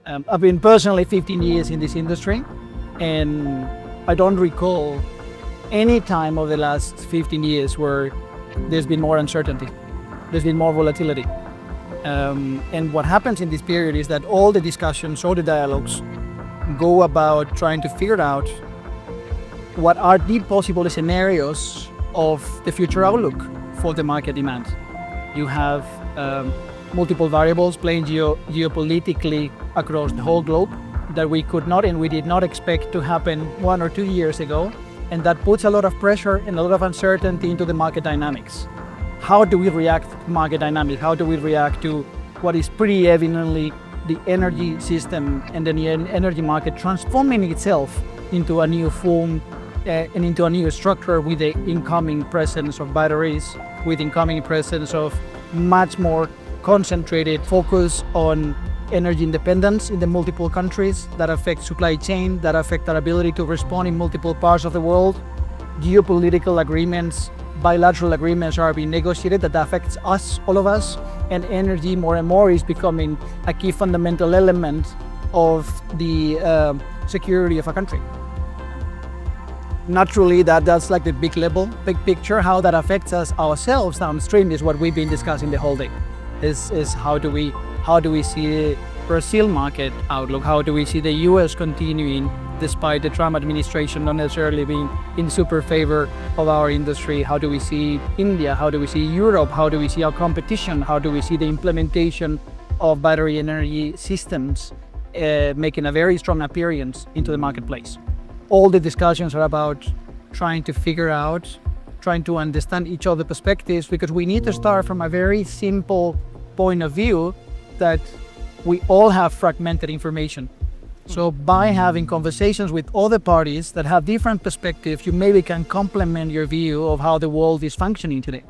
I've been personally 15 years in this industry, and I don't recall any time of the last 15 years where there's been more uncertainty, there's been more volatility. And what happens in this period is that all the discussions, all the dialogues go about trying to figure out what are the possible scenarios of the future outlook for the market demand. You have multiple variables playing geopolitically across the whole globe that we could not and we did not expect to happen 1 or 2 years ago, and that puts a lot of pressure and a lot of uncertainty into the market dynamics. How do we react to market dynamics? How do we react to what is pretty evidently the energy system and the energy market transforming itself into a new form and into a new structure with the incoming presence of batteries, with incoming presence of much more concentrated focus on energy independence in the multiple countries that affect supply chain, that affect our ability to respond in multiple parts of the world. Geopolitical agreements, bilateral agreements are being negotiated that affects us, all of us, and energy more and more is becoming a key fundamental element of the security of a country. Naturally, that's like the big level, big picture. How that affects us ourselves downstream is what we've been discussing the whole day. Is how do we see Brazil market outlook? How do we see the US continuing despite the Trump administration not necessarily being in super favor of our industry? How do we see India? How do we see Europe? How do we see our competition? How do we see the implementation of battery energy systems making a very strong appearance into the marketplace? All the discussions are about trying to figure out, trying to understand each other's perspectives, because we need to start from a very simple point of view that we all have fragmented information. So by having conversations with other parties that have different perspectives, you maybe can complement your view of how the world is functioning today.